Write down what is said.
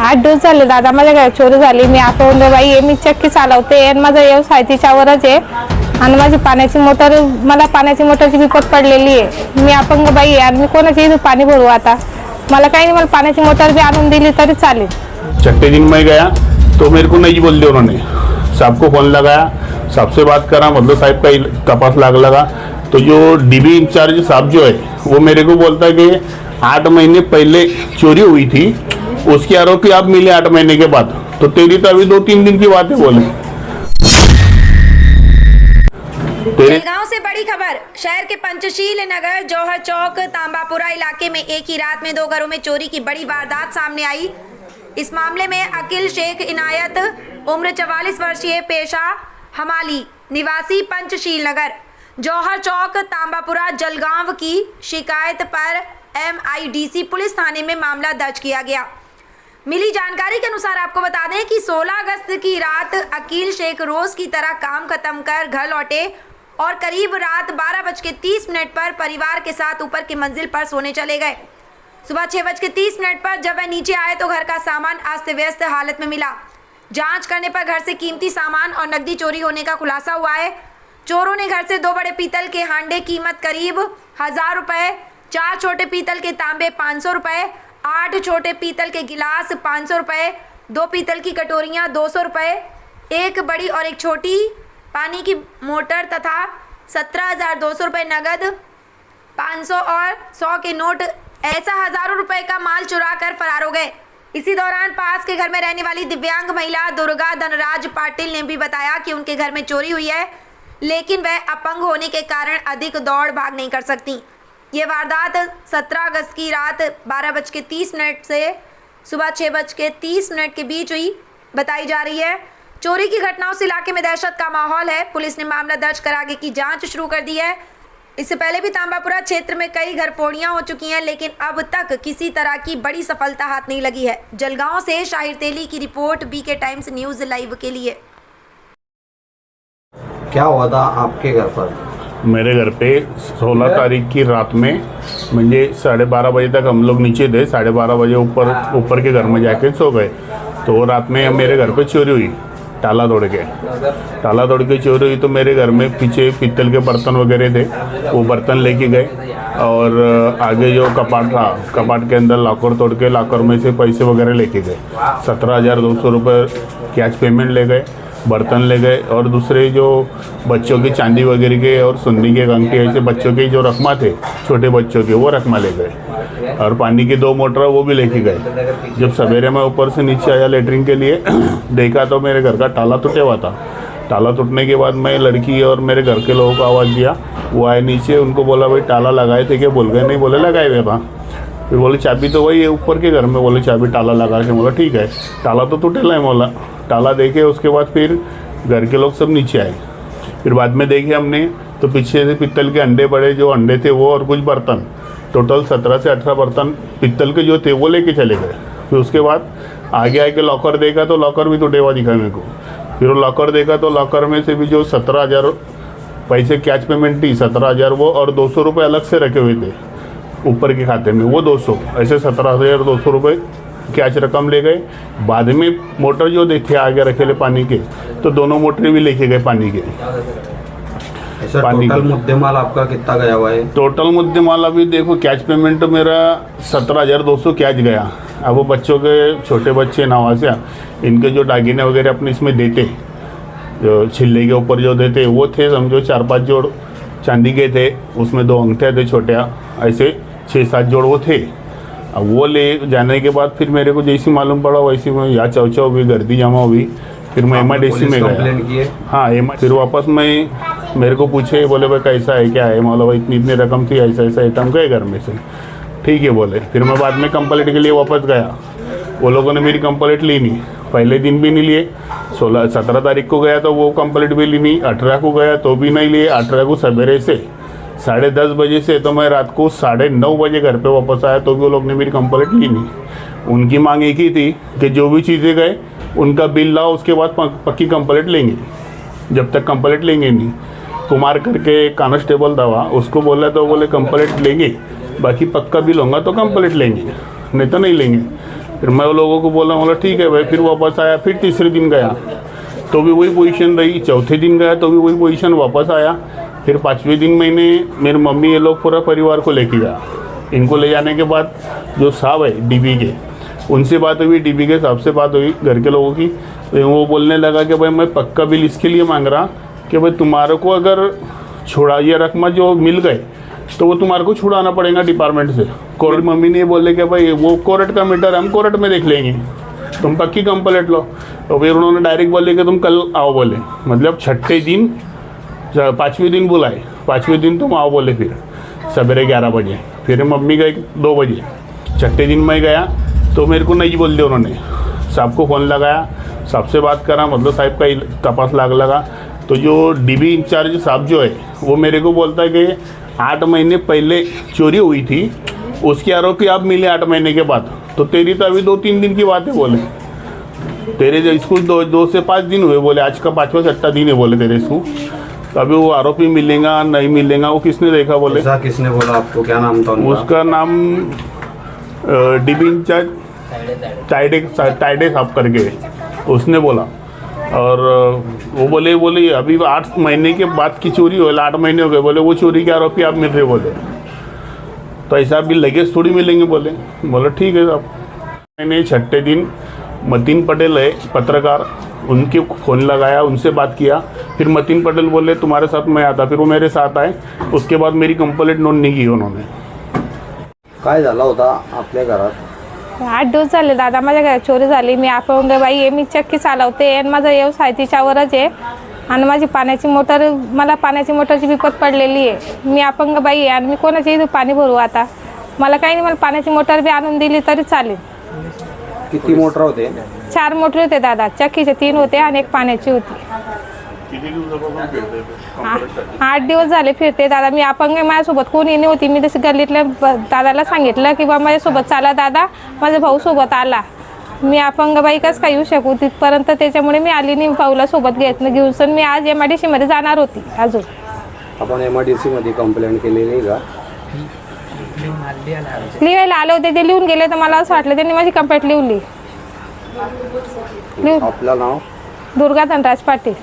8 दिवस झाले दादा माझ्या घरात चोरी झाली. मी आपण बाई आहे, मी चक्की चालवते आणि माझा व्यवसाय तिच्यावरच आहे. आणि माझी पाण्याची मोटर, मला पाण्याची मोटरची विपत पडलेली आहे. मी अपंग बाई आहे आणि मी कोणाची इथं पाणी भरू आता. मला काही नाही, मला पाण्याची मोटर भी आणून दिली तरी चालेल. छठे दिन मैं गया तो मेरे को नहीं बोल दिया उन्होंने. साहब को फोन लगाया, साहब से बात करा, मतलब साहब का तपास लगा. तो जो डीबी इंचार्ज साहब जो है वो मेरे को बोलता है कि 8 महीने पहले चोरी हुई थी, उसके आरोपी आप मिले 8 महीने के बाद. तो तेरी तो अभी 2-3 दिन की बात है बोले. जलगांव से बड़ी खबर। शहर के पंचशील नगर जौहर चौक तांबापुरा इलाके में एक ही रात में 2 घरों में चोरी की बड़ी वारदात सामने आई। इस मामले में अकील शेख इनायत उम्र 44 वर्षीय, पेशा हमाली, निवासी पंचशील नगर जौहर चौक तांबापुरा जलगांव की शिकायत पर MIDC पुलिस थाने में मामला दर्ज किया गया। मिली जानकारी के अनुसार आपको बता दें कि 16 अगस्त की रात अकील शेख रोज की तरह काम खत्म कर घर लौटे और करीब रात 12:30 पर परिवार के साथ ऊपर की मंजिल पर सोने चले गए। सुबह 6:30 पर जब वह नीचे आए तो घर का सामान अस्त व्यस्त हालत में मिला। जांच करने पर घर से कीमती सामान और नकदी चोरी होने का खुलासा हुआ है। चोरों ने घर से 2 बड़े पीतल के हांडे कीमत करीब 1000 रुपये, 4 छोटे पीतल के तांबे 500 रुपये, 8 छोटे पीतल के गिलास 500 रुपये, 2 पीतल की कटोरियाँ 200 रुपये, एक बड़ी और एक छोटी पानी की मोटर तथा 17,200 रुपये नगद, 500 और 100 के नोट ऐसा हजारों रुपए का माल चुरा कर फरार हो गए। इसी दौरान पास के घर में रहने वाली दिव्यांग महिला दुर्गा धनराज पाटिल ने भी बताया कि उनके घर में चोरी हुई है, लेकिन वह अपंग होने के कारण अधिक दौड़ भाग नहीं कर सकती। ये वारदात 17 अगस्त की रात 12:30 से सुबह 6:30 के बीच हुई बताई जा रही है। चोरी की घटनाओं से इलाके में दहशत का माहौल है। पुलिस ने मामला दर्ज कर आगे की जांच शुरू कर दी है। इससे पहले भी तांबापुरा क्षेत्र में कई घर फोड़ियां हो चुकी हैं, लेकिन अब तक किसी तरह की बड़ी सफलता हाथ नहीं लगी है। जलगांव से शाहिर तेली की report, BK times news live के लिए। क्या हुआ था आपके घर पर? मेरे घर पे 16 तारीख की रात में म्हणजे 12:30 बजे तक हम लोग नीचे थे। 12:30 बजे ऊपर के घर में जाके सो गए। तो रात में मेरे घर पे चोरी हुई, ताला तोड़ के चोरी हुई। तो मेरे घर में पीछे पीतल के बर्तन वगैरह थे, वो बर्तन लेके गए और आगे जो कपाट था, कपाट के अंदर लॉकर तोड़ के लॉकर में से पैसे वगैरह लेके गए। 17,200 रुपये कैश पेमेंट ले गए, बर्तन ले गए और दूसरे जो बच्चों की चांदी वगैरह के और सुन्नी के अंगूठे ऐसे बच्चों के जो रकमा थे, छोटे बच्चों के, वो रकमा ले गए और पानी की 2 मोटर वो भी लेके गए। जब सवेरे मैं ऊपर से नीचे आया लेटरिन के लिए देखा तो मेरे घर का ताला टूटा हुआ था। ताला टूटने के बाद मैं लड़की और मेरे घर के लोगों को आवाज़ दिया, वो आए नीचे, उनको बोला भाई ताला लगाए थे क्या? बोल गए नहीं। बोले लगाए हुए था। फिर बोले चाबी तो वही है ऊपर के घर में। बोले चाबी ताला लगा के। बोला ठीक है, ताला तो टूटेला है। बोला ताला देखे। उसके बाद फिर घर के लोग सब नीचे आए। फिर बाद में देखे हमने तो पीछे से पित्तल के अंडे पड़े, जो अंडे थे वो और कुछ बर्तन, टोटल 17 से 18 बर्तन पित्तल के जो थे वो लेके चले गए। फिर उसके बाद आगे आके लॉकर देखा तो लॉकर भी टूटे हुआ दिखा मेरे को। फिर वो लॉकर देखा तो लॉकर में से भी जो 17,000 पैसे कैश पेमेंट थी, 17,000 वो और 200 रुपये अलग से रखे हुए थे ऊपर के खाते में, वो 200, ऐसे 17,200 रुपये कैश रकम ले गए। बाद में मोटर जो देखे आगे रखे ले पानी के, तो दोनों मोटर भी लेके गए पानी के। टोटल मुद्देमाल आपका कितना गया हुआ है? टोटल मुद्देमाल अभी देखो कैश पेमेंट तो मेरा 17,200 कैश गया। अब वो बच्चों के, छोटे बच्चे नवासिया, इनके जो दागिने वगैरह अपने इसमें देते, जो छिल्ले के ऊपर जो देते वो थे, समझो 4-5 जोड़ चांदी के थे, उसमें 2 अंगूठे थे छोटे, ऐसे 6-7 जोड़ वो थे। अब वो ले जाने के बाद फिर मेरे को जैसी मालूम पड़ा वैसी मैं यहाँ चौचा हुई, गर्दी जमा हुई। फिर मैं MIDC में गया। हाँ, फिर वापस मैं, मेरे को पूछे, बोले भाई कैसा है, क्या है? बोला भाई इतनी रकम थी, ऐसा ऐसा आइटम गए घर में से। ठीक है बोले। फिर मैं बाद में कंप्लेंट के लिए वापस गया। वो लोगों ने मेरी कंप्लेंट ली नहीं, पहले दिन भी नहीं लिए। 17 तारीख को गया तो वो कंप्लेंट भी ली नहीं। 18 को गया तो भी नहीं लिए। 18 को सवेरे से 10:30 बजे से तो मैं रात को 9:30 बजे घर पे वापस आया तो भी वो लोग ने मेरी कंप्लेंट ली नहीं। उनकी मांग एक ही थी कि जो भी चीज़ें गए उनका बिल लाओ, उसके बाद पक्की कंप्लेंट लेंगे। जब तक कंप्लेंट लेंगे नहीं, कुमार करके कांस्टेबल था वहाँ, उसको बोला तो बोले कंप्लेंट लेंगे, बाकी पक्का बिल होगा तो कंप्लेंट लेंगे, नहीं तो नहीं लेंगे। फिर मैं वो लोगों को बोला ठीक है भाई। फिर वापस आया, फिर तीसरे दिन गया तो भी वही पोजीशन रही, चौथे दिन गया तो भी वही पोजीशन, वापस आया। फिर 5वें दिन मैंने मेरी मम्मी ये लोग पूरा परिवार को लेके गया। इनको ले जाने के बाद जो साहब है डीबी के, उनसे बात हुई, डीबी के साहब से बात हुई घर के लोगों की। तो वो बोलने लगा कि भाई मैं पक्का बिल इसके लिए मांग रहा कि भाई तुम्हारे को अगर छुड़ा ये रकम जो मिल गए तो वो तुम्हारे को छुड़ाना पड़ेगा डिपार्टमेंट से। कोर्ट मम्मी ने बोले कि भाई वो कोर्ट का मैटर हम कोर्ट में देख लेंगे, तुम पक्की कंप्लेंट लो। तो फिर उन्होंने डायरेक्ट बोले कि तुम कल आओ बोले, मतलब छठे दिन 5वें दिन बुलाए, 5वें दिन तुम आओ बोले। फिर सवेरे 11 बजे, फिर मम्मी गई 2 बजे। छठे दिन मैं गया तो मेरे को नहीं बोल दिया उन्होंने। साहब को फ़ोन लगाया, साहब से बात करा, मतलब साहब का तपास लगा। तो जो डीबी इंचार्ज साहब जो है वो मेरे को बोलता है कि 8 महीने पहले चोरी हुई थी, उसके आरोपी आप मिले 8 महीने के बाद, तो तेरी तो अभी 2-3 दिन की बात है बोले। तेरे जो स्कूल 2 से 5 दिन हुए बोले, आज का 5वां-6वां दिन है बोले तेरे स्कूल। तो अभी वो आरोपी मिलेगा नहीं मिलेगा वो किसने देखा बोले। ऐसा किसने बोला आपको, क्या नाम था उनका? उसका नाम डीबी इंचार्ज टाइडे साहब करके उसने बोला। और वो बोले अभी 8 महीने के बाद की चोरी हो, 8 महीने हो गए बोले, वो चोरी के आरोपी आप मिल रहे बोले। तो ऐसा भी लगेज थोड़ी मिलेंगे बोले ठीक है साहब। मैंने छठे दिन मतीन पटेल है पत्रकार, उनके फ़ोन लगाया, उनसे बात किया। फिर मतीन पटेल बोले तुम्हारे साथ मैं आता, फिर वो मेरे साथ आए। उसके बाद मेरी कंप्लेंट नोंद नाही की उन्होंने। काय झालं होता आपल्या घरात? 8 दिवस झाले दादा, माझ्या घरात चोरी झाली. मी अपंग बाई आहे, मी चक्की चालवते आणि माझा व्यवसाय तिच्यावरच आहे. आणि माझी पाण्याची मोटर, मला पाण्याची मोटरची विपत पडलेली आहे. मी अपंग बाई आहे आणि मी कोणाच्या इथे पाणी भरू आता? मला काही नाही, मला पाण्याची मोटर बी आणून दिली तरी चालेल. किती मोटर होते? 4 मोटर होते दादा, चक्कीचे 3 होते आणि 1 पाण्याची होती. 8 दिवस झाले फिरते दादा, मी अपंग आहे, माझ्यासोबत कोणी नव्हती. मी तसं गल्लीतल्या दादाला सांगितलं की बा माझ्यासोबत चाला दादा, माझा भाऊ सोबत आला. मी अपंग बाई कसं काय येऊ शकू तिथपर्यंत, त्याच्यामुळे मी आली नाही भाऊला सोबत घेऊन. सण मी आज MIDC मध्ये जाणार होती. अजून आपण MIDC मध्ये कंप्लेंट केलेली का? लिहायला आले होते, ते लिहून गेले. तर मला असं वाटलं त्यांनी माझी कंप्लेंट लिहून. आपलं नाव? दुर्गा धनराज पाटील.